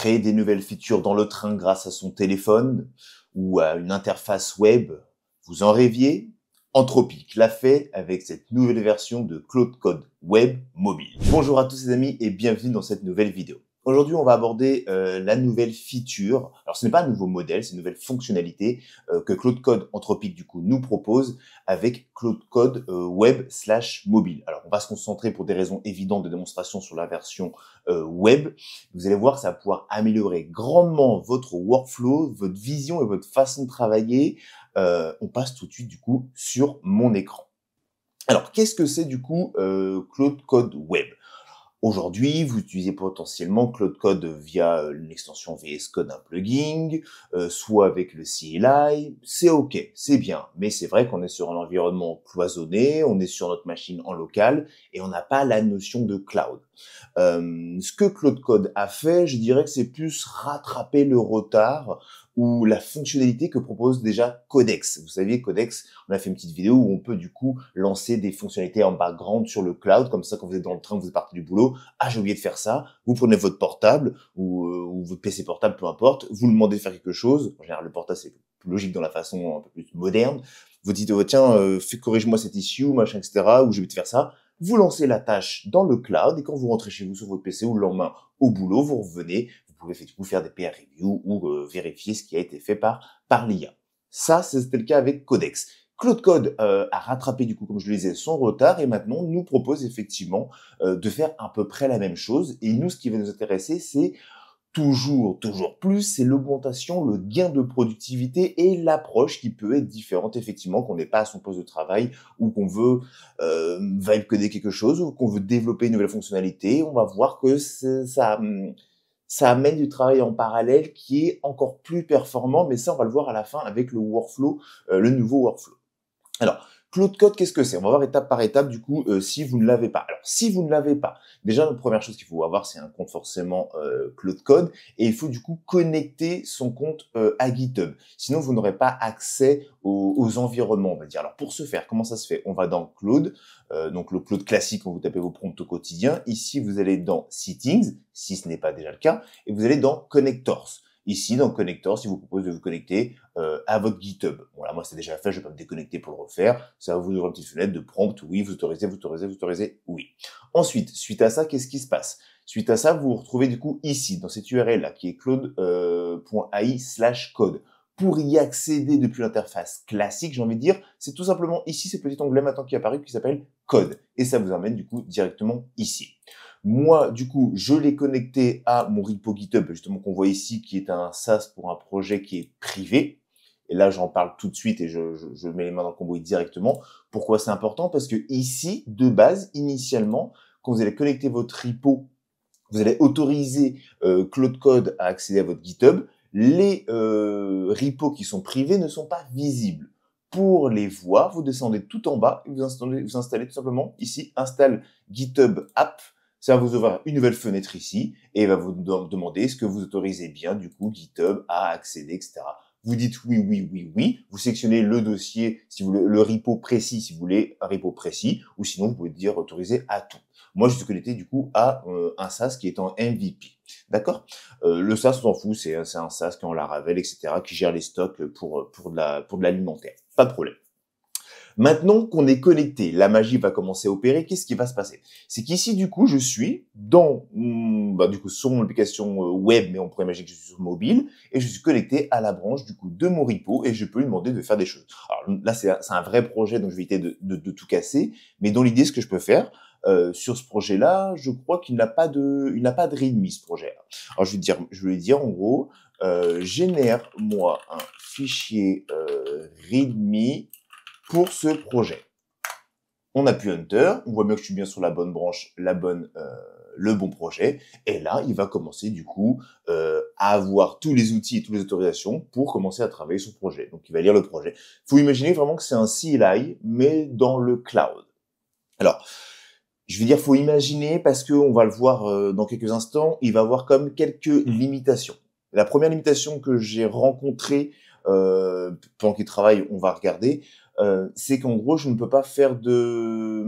Créer des nouvelles features dans le train grâce à son téléphone ou à une interface web, vous en rêviez? Anthropic l'a fait avec cette nouvelle version de Claude Code Web mobile. Bonjour à tous les amis et bienvenue dans cette nouvelle vidéo. Aujourd'hui, on va aborder la nouvelle feature. Alors, ce n'est pas un nouveau modèle, c'est une nouvelle fonctionnalité que Claude Code Anthropic du coup nous propose avec Claude Code Web/mobile. Alors, on va se concentrer pour des raisons évidentes de démonstration sur la version web. Vous allez voir que ça va pouvoir améliorer grandement votre workflow, votre vision et votre façon de travailler. On passe tout de suite du coup sur mon écran. Alors, qu'est-ce que c'est du coup Claude Code Web? Aujourd'hui, vous utilisez potentiellement Claude Code via l'extension VS Code, un plugin, soit avec le CLI. C'est OK, c'est bien, mais c'est vrai qu'on est sur un environnement cloisonné, on est sur notre machine en local et on n'a pas la notion de cloud. Ce que Claude Code a fait, je dirais que c'est plus rattraper le retard ou la fonctionnalité que propose déjà Codex. Vous savez, Codex, on a fait une petite vidéo où on peut du coup lancer des fonctionnalités en background sur le cloud, comme ça quand vous êtes dans le train, vous êtes parti du boulot, ah j'ai oublié de faire ça, vous prenez votre portable ou votre PC portable, peu importe, vous demandez de faire quelque chose, en général le portable c'est plus logique dans la façon un peu plus moderne, vous dites oh, tiens, corrige-moi cette issue, machin, etc., ou j'ai oublié de faire ça, vous lancez la tâche dans le cloud et quand vous rentrez chez vous sur votre PC ou le lendemain au boulot, vous revenez, vous pouvez effectivement faire des peer reviews ou vérifier ce qui a été fait par l'IA. Ça, c'était le cas avec Codex. Claude Code a rattrapé du coup, comme je le disais, son retard et maintenant nous propose effectivement de faire à peu près la même chose. Et nous, ce qui va nous intéresser, c'est toujours plus, c'est l'augmentation, le gain de productivité et l'approche qui peut être différente effectivement, qu'on n'est pas à son poste de travail ou qu'on veut vibe coder quelque chose ou qu'on veut développer une nouvelle fonctionnalité. On va voir que ça amène du travail en parallèle qui est encore plus performant, mais ça on va le voir à la fin avec le workflow, le nouveau workflow. Alors, Claude Code, qu'est-ce que c'est? On va voir étape par étape, du coup, si vous ne l'avez pas. Alors, si vous ne l'avez pas, déjà, la première chose qu'il faut avoir, c'est un compte forcément Claude Code, et il faut du coup connecter son compte à GitHub. Sinon, vous n'aurez pas accès aux environnements, on va dire. Alors, pour ce faire, comment ça se fait? On va dans Claude, donc le Claude classique, quand vous tapez vos prompts au quotidien. Ici, vous allez dans Settings, si ce n'est pas déjà le cas, et vous allez dans Connectors. Ici, dans Connectors, il vous propose de vous connecter à votre GitHub. Voilà, moi c'est déjà fait, je vais pas me déconnecter pour le refaire. Ça va vous ouvrir une petite fenêtre de prompt, oui, vous autorisez, oui. Ensuite, suite à ça, qu'est-ce qui se passe? Suite à ça, vous vous retrouvez du coup ici, dans cette URL-là, qui est claude.ai/code. Pour y accéder depuis l'interface classique, j'ai envie de dire, c'est tout simplement ici, ce petit onglet maintenant qui est apparu, qui s'appelle Code. Et ça vous emmène du coup directement ici. Moi, du coup, je l'ai connecté à mon repo GitHub, justement, qu'on voit ici, qui est un SaaS pour un projet qui est privé. Et là, j'en parle tout de suite et je mets les mains dans le cambouis directement. Pourquoi c'est important? Parce que ici, de base, initialement, quand vous allez connecter votre repo, vous allez autoriser Claude Code à accéder à votre GitHub. Les repos qui sont privés ne sont pas visibles. Pour les voir, vous descendez tout en bas et vous installez tout simplement ici, installe GitHub App. Ça va vous ouvrir une nouvelle fenêtre ici et il va vous demander est-ce que vous autorisez bien du coup GitHub à accéder, etc. Vous dites oui. Vous sélectionnez le dossier, si vous voulez, le repo précis, si vous voulez un repo précis, ou sinon vous pouvez dire autoriser à tout. Moi, je suis connecté du coup à un SaaS qui est en MVP. D'accord? Le SaaS, on s'en fout, c'est un SaaS qui est en Laravel, etc., qui gère les stocks pour de l'alimentaire. Pas de problème. Maintenant qu'on est connecté, la magie va commencer à opérer. Qu'est-ce qui va se passer? C'est qu'ici, du coup, je suis du coup, sur mon application web, mais on pourrait imaginer que je suis sur mobile, et je suis connecté à la branche, du coup, de mon repo, et je peux lui demander de faire des choses. Alors là, c'est un vrai projet, donc je vais éviter de tout casser, mais dans l'idée, ce que je peux faire, sur ce projet-là, je crois qu'il n'a pas de readme, ce projet-là. Alors, je vais lui dire, en gros, génère-moi un fichier readme pour ce projet. On appuie Enter, on voit bien que je suis bien sur la bonne branche, le bon projet, et là, il va commencer du coup à avoir tous les outils et toutes les autorisations pour commencer à travailler sur le projet. Donc, il va lire le projet. Il faut imaginer vraiment que c'est un CLI, mais dans le cloud. Alors, je veux dire, faut imaginer parce que on va le voir dans quelques instants, il va avoir comme quelques limitations. La première limitation que j'ai rencontrée pendant qu'il travaille, on va regarder, c'est qu'en gros, je ne peux pas faire de,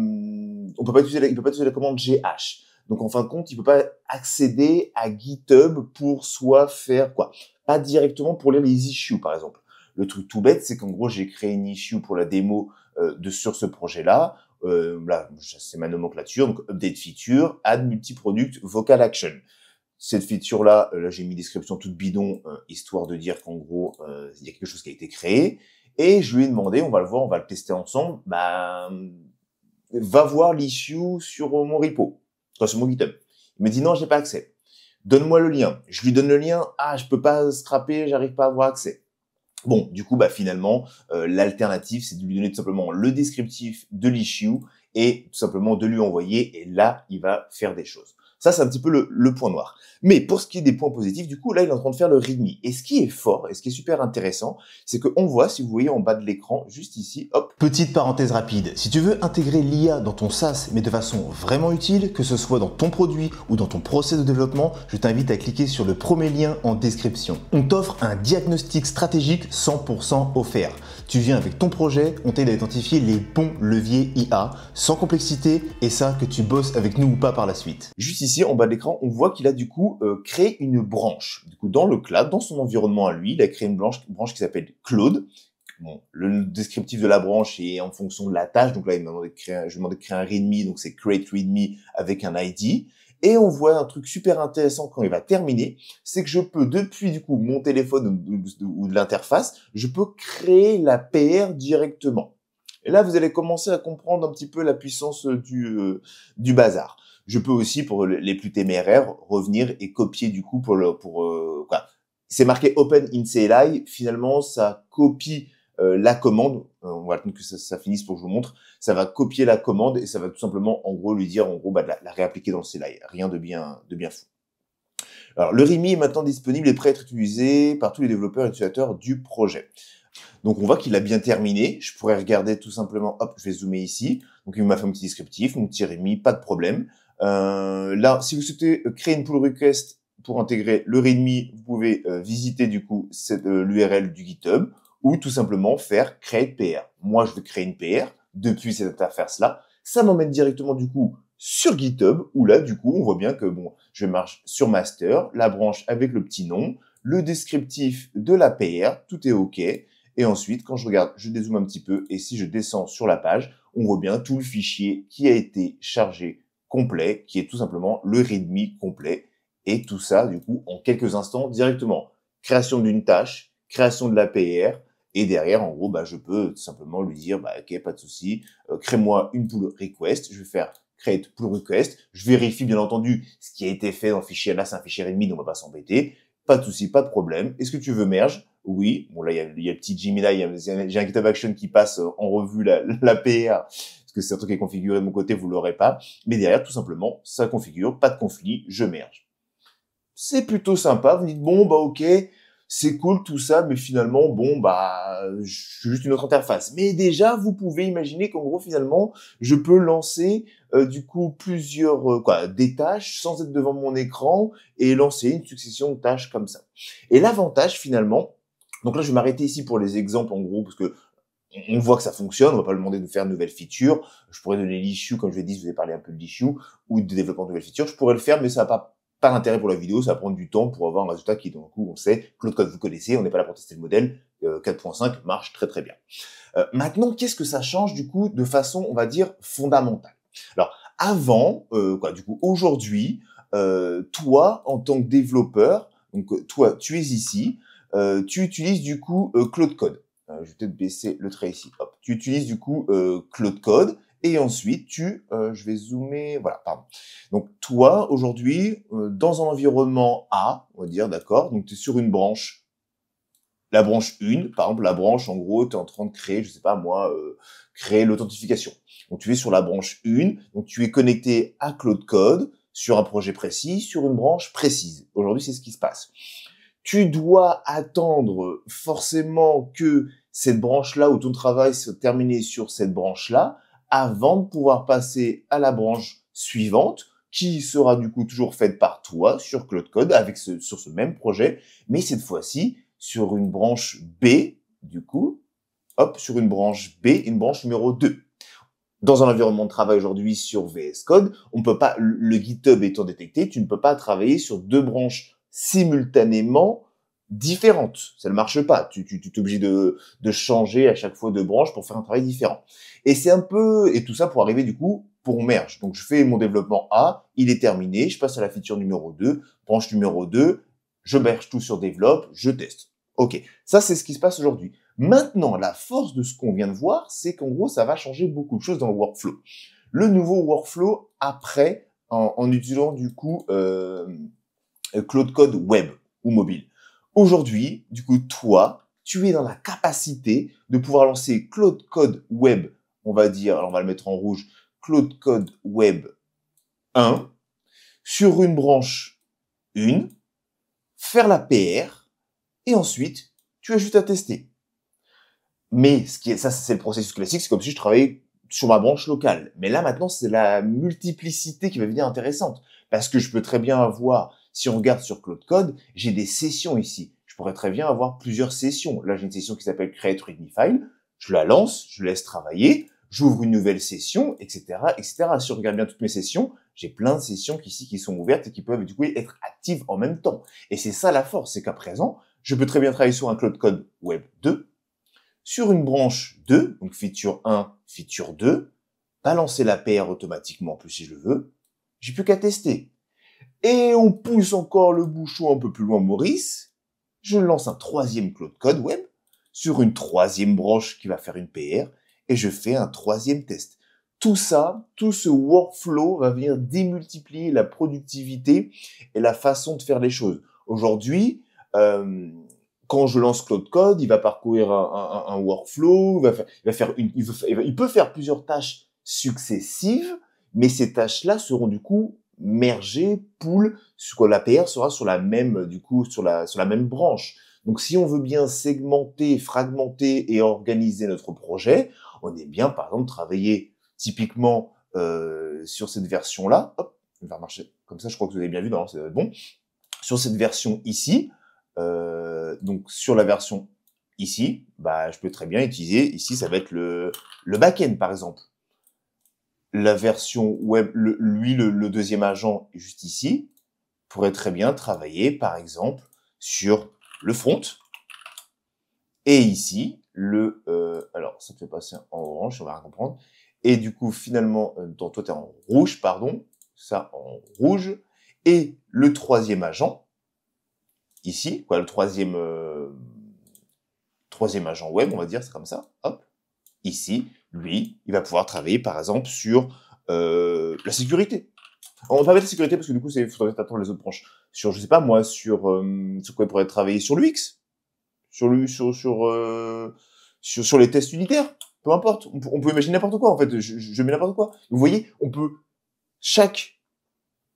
on peut pas utiliser la commande GH. Donc en fin de compte, il peut pas accéder à GitHub pour soit faire quoi, pas directement pour lire les issues par exemple. Le truc tout bête, c'est qu'en gros, j'ai créé une issue pour la démo sur ce projet-là. Là, c'est ma nomenclature, donc update feature, add multi-product, vocal action. Cette feature-là, là, j'ai mis description toute bidon, histoire de dire qu'en gros, il y a quelque chose qui a été créé. Et je lui ai demandé, on va le voir, on va le tester ensemble, va voir l'issue sur mon repo, sur mon GitHub. Il me dit non, j'ai pas accès. Donne-moi le lien. Je lui donne le lien. Ah, je peux pas scraper, j'arrive pas à avoir accès. Bon, du coup, finalement, l'alternative, c'est de lui donner tout simplement le descriptif de l'issue et tout simplement de lui envoyer. Et là, il va faire des choses. Ça, c'est un petit peu le point noir. Mais pour ce qui est des points positifs, du coup, là, il est en train de faire le README. Et ce qui est fort et ce qui est super intéressant, c'est qu'on voit, si vous voyez en bas de l'écran, juste ici, hop. Petite parenthèse rapide, si tu veux intégrer l'IA dans ton SaaS, mais de façon vraiment utile, que ce soit dans ton produit ou dans ton process de développement, je t'invite à cliquer sur le premier lien en description. On t'offre un diagnostic stratégique 100% offert. Tu viens avec ton projet, on t'aide à identifier les bons leviers IA, sans complexité, et ça, que tu bosses avec nous ou pas par la suite. Juste ici, en bas de l'écran, on voit qu'il a du coup créé une branche. Du coup, dans le cloud, dans son environnement à lui, il a créé une branche qui s'appelle Claude. Bon, le descriptif de la branche est en fonction de la tâche. Donc là, je lui ai demandé de créer un README, donc c'est create README avec un ID. Et on voit un truc super intéressant quand il va terminer, c'est que je peux, depuis du coup mon téléphone ou de l'interface, je peux créer la PR directement. Et là, vous allez commencer à comprendre un petit peu la puissance du bazar. Je peux aussi, pour les plus téméraires, revenir et copier du coup quoi. C'est marqué Open in CLI. Finalement, ça copie la commande. On va attendre que ça finisse pour que je vous montre. Ça va copier la commande et ça va tout simplement, en gros, lui dire, de la réappliquer dans le CLI. Rien de bien fou. Alors, le README est maintenant disponible et prêt à être utilisé par tous les développeurs et utilisateurs du projet. Donc, on voit qu'il a bien terminé. Je pourrais regarder tout simplement, hop, je vais zoomer ici. Donc, il m'a fait un petit descriptif, mon petit README, pas de problème. Là, si vous souhaitez créer une pull request pour intégrer le README, vous pouvez visiter du coup l'URL du GitHub ou tout simplement faire create PR. Moi, je vais créer une PR depuis cette interface-là. Ça m'emmène directement du coup sur GitHub où là, du coup, on voit bien que je marche sur master, la branche avec le petit nom, le descriptif de la PR, tout est OK. Et ensuite, quand je regarde, je dézoome un petit peu et si je descends sur la page, on voit bien tout le fichier qui a été chargé complet, qui est tout simplement le README complet. Et tout ça, du coup, en quelques instants, directement. Création d'une tâche, création de la PR, et derrière, en gros, je peux tout simplement lui dire, ok, pas de souci, crée-moi une pull request, je vais faire create pull request, je vérifie bien entendu ce qui a été fait dans le fichier, là c'est un fichier README, donc on va pas s'embêter, pas de souci, pas de problème. Est-ce que tu veux merge? Oui. Bon, là, il y a le petit Gemini, j'ai un GitHub Action qui passe en revue la PR, parce que c'est un truc qui est configuré de mon côté, vous l'aurez pas. Mais derrière, tout simplement, ça configure, pas de conflit, je merge. C'est plutôt sympa. Vous dites, ok, c'est cool tout ça, mais finalement, je suis juste une autre interface. Mais déjà, vous pouvez imaginer qu'en gros, finalement, je peux lancer du coup plusieurs des tâches sans être devant mon écran et lancer une succession de tâches comme ça. Et l'avantage finalement, donc là, je vais m'arrêter ici pour les exemples en gros, parce que on voit que ça fonctionne, on va pas le demander de faire de nouvelles features. Je pourrais donner l'issue, comme je l'ai dit, je vous ai parlé un peu de l'issue ou de développement de nouvelles features. Je pourrais le faire, mais ça va pas d'intérêt pour la vidéo, ça va prendre du temps pour avoir un résultat qui, donc, on sait, Claude Code, vous connaissez, on n'est pas là pour tester le modèle, 4.5 marche très très bien. Maintenant, qu'est-ce que ça change du coup de façon, on va dire, fondamentale? Alors, avant, du coup, aujourd'hui, toi, en tant que développeur, donc toi, tu es ici, tu utilises du coup Claude Code. Je vais peut-être baisser le trait ici. Hop. Tu utilises du coup Claude Code et ensuite je vais zoomer, voilà, pardon. Donc toi aujourd'hui dans un environnement A, on va dire, d'accord. Donc tu es sur une branche, la branche 1, par exemple la branche en gros, tu es en train de créer, je sais pas moi, créer l'authentification. Donc tu es sur la branche 1, donc tu es connecté à Claude Code sur un projet précis, sur une branche précise. Aujourd'hui, c'est ce qui se passe. Tu dois attendre forcément que cette branche-là ou ton travail soit terminé sur cette branche-là avant de pouvoir passer à la branche suivante qui sera du coup toujours faite par toi sur Claude Code sur ce même projet, mais cette fois-ci sur une branche B, du coup, hop, sur une branche B, une branche numéro 2. Dans un environnement de travail aujourd'hui sur VS Code, on peut pas, le GitHub étant détecté, tu ne peux pas travailler sur deux branches simultanément différentes. Ça ne marche pas. Tu es obligé de changer à chaque fois de branche pour faire un travail différent. Et c'est un peu, et tout ça pour arriver du coup, pour merge. Donc je fais mon développement A, il est terminé, je passe à la feature numéro 2, branche numéro 2, je merge tout sur développe, je teste. Ok. Ça, c'est ce qui se passe aujourd'hui. Maintenant, la force de ce qu'on vient de voir, c'est qu'en gros, ça va changer beaucoup de choses dans le workflow. Le nouveau workflow après, en utilisant du coup Claude Code web ou mobile. Aujourd'hui, du coup, toi, tu es dans la capacité de pouvoir lancer Claude Code web, on va dire, alors on va le mettre en rouge, Claude Code web 1, sur une branche 1, faire la PR, et ensuite, tu as juste à tester. Mais ça, c'est le processus classique, c'est comme si je travaillais sur ma branche locale. Mais là, maintenant, c'est la multiplicité qui va devenir intéressante. Parce que je peux très bien avoir, si on regarde sur Claude Code, j'ai des sessions ici. Je pourrais très bien avoir plusieurs sessions. Là, j'ai une session qui s'appelle Create Readme File. Je la lance, je laisse travailler, j'ouvre une nouvelle session, etc., etc. Si on regarde bien toutes mes sessions, j'ai plein de sessions ici qui sont ouvertes et qui peuvent, du coup, être actives en même temps. Et c'est ça la force, c'est qu'à présent, je peux très bien travailler sur un Claude Code Web 2, sur une branche 2, donc feature 1, feature 2, balancer la PR automatiquement, en plus si je le veux, j'ai plus qu'à tester. Et on pousse encore le bouchon un peu plus loin, Maurice, je lance un troisième Claude Code Web, sur une troisième branche qui va faire une PR, et je fais un troisième test. Tout ça, tout ce workflow va venir démultiplier la productivité et la façon de faire les choses. Aujourd'hui, quand je lance Claude Code, il va parcourir un workflow, il peut faire plusieurs tâches successives, mais ces tâches-là seront du coup mergées, pool, ce que la PR sera sur la même, du coup, sur la même branche. Donc, si on veut bien segmenter, fragmenter et organiser notre projet, on est bien, par exemple, travailler typiquement sur cette version-là. Hop, il va marcher comme ça. Je crois que vous avez bien vu, non, c'est bon. Sur cette version ici. Donc sur la version ici, bah je peux très bien utiliser ici, ça va être le back-end par exemple. La version web, le deuxième agent est juste ici, pourrait très bien travailler par exemple sur le front. Et ici alors ça te fait passer en orange, on va rien comprendre. Et du coup finalement, toi t'es en rouge, pardon, ça en rouge. Et le troisième agent ici, quoi, le troisième agent web, on va dire, c'est comme ça, hop, ici, lui, il va pouvoir travailler, par exemple, sur la sécurité. On va pas mettre la sécurité parce que du coup, il faudrait attendre les autres branches. Sur, je sais pas moi, sur quoi il pourrait travailler, sur l'UX, sur les tests unitaires, peu importe. On peut imaginer n'importe quoi, en fait, je mets n'importe quoi. Vous voyez, on peut, chaque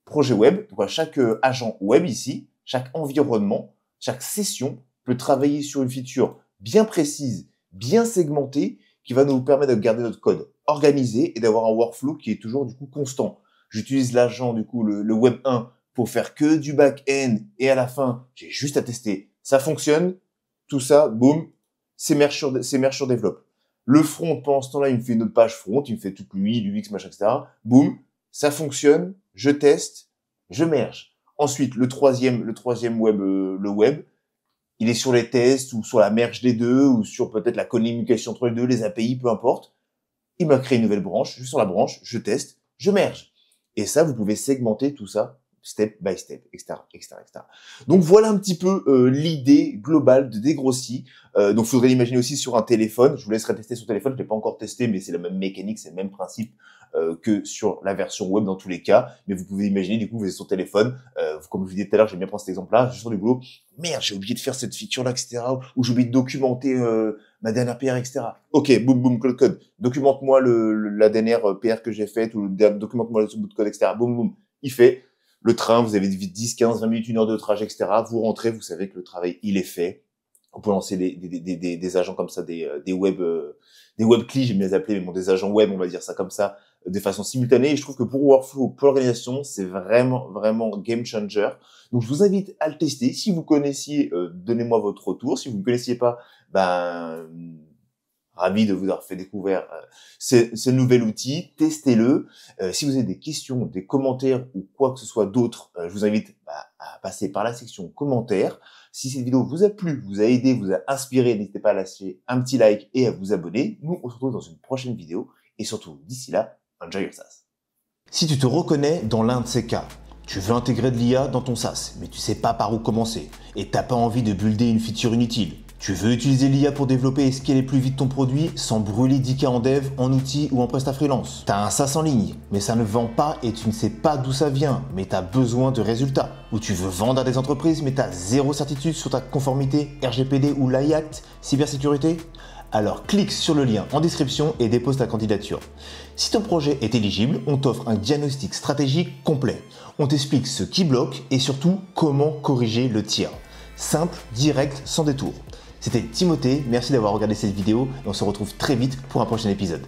projet web, donc chaque agent web ici, chaque environnement, chaque session peut travailler sur une feature bien précise, bien segmentée, qui va nous permettre de garder notre code organisé et d'avoir un workflow qui est toujours du coup constant. J'utilise l'agent du coup le web 1 pour faire que du back-end et à la fin, j'ai juste à tester. Ça fonctionne, tout ça, boum, c'est merge sur développe. Le front, pendant ce temps-là, il me fait une autre page front, il me fait tout l'UI, l'UX, machin, etc. Boum, ça fonctionne, je teste, je merge. Ensuite, le troisième web, le web, il est sur les tests ou sur la merge des deux ou sur peut-être la communication entre les deux, les API, peu importe. Il m'a créé une nouvelle branche, je suis sur la branche, je teste, je merge. Et ça, vous pouvez segmenter tout ça step by step, etc., etc., etc. Donc voilà un petit peu l'idée globale de dégrossi. Donc faudrait l'imaginer aussi sur un téléphone. Je vous laisserai tester sur téléphone, je l'ai pas encore testé, mais c'est la même mécanique, c'est le même principe que sur la version web dans tous les cas. Mais vous pouvez imaginer, du coup, vous êtes sur téléphone, comme je vous disais tout à l'heure, j'aime bien prendre cet exemple-là, je suis sur du boulot, merde, j'ai oublié de faire cette feature-là, etc., ou j'ai oublié de documenter ma dernière PR, etc. Ok, boum, boum, Claude Code. Documente-moi la dernière PR que j'ai faite, ou documente-moi le bout de code, etc. Boum, boum. Il fait. Le train, vous avez 10, 15, 20 minutes, 1 heure de trajet, etc. Vous rentrez, vous savez que le travail, il est fait. On peut lancer des agents comme ça, des web clis, j'aime bien les appeler, mais bon, des agents web, on va dire ça comme ça, de façon simultanée. Et je trouve que pour Workflow, pour l'organisation, c'est vraiment, vraiment game changer. Donc, je vous invite à le tester. Si vous connaissiez, donnez-moi votre retour. Si vous ne connaissiez pas, ben, Ravi de vous avoir fait découvrir ce nouvel outil. Testez-le. Si vous avez des questions, des commentaires ou quoi que ce soit d'autre, je vous invite à passer par la section commentaires. Si cette vidéo vous a plu, vous a aidé, vous a inspiré, n'hésitez pas à lâcher un petit like et à vous abonner. Nous, on se retrouve dans une prochaine vidéo. Et surtout, d'ici là, enjoy your SaaS. Si tu te reconnais dans l'un de ces cas, tu veux intégrer de l'IA dans ton SaaS, mais tu sais pas par où commencer, et t'as pas envie de builder une feature inutile. Tu veux utiliser l'IA pour développer et scaler plus vite ton produit sans brûler 10K en dev, en outils ou en prestat freelance. T'as un SaaS en ligne, mais ça ne vend pas et tu ne sais pas d'où ça vient, mais t'as besoin de résultats. Ou tu veux vendre à des entreprises, mais t'as zéro certitude sur ta conformité RGPD ou l'AI Act, cybersécurité. Alors clique sur le lien en description et dépose ta candidature. Si ton projet est éligible, on t'offre un diagnostic stratégique complet. On t'explique ce qui bloque et surtout comment corriger le tir. Simple, direct, sans détour. C'était Timothée, merci d'avoir regardé cette vidéo et on se retrouve très vite pour un prochain épisode.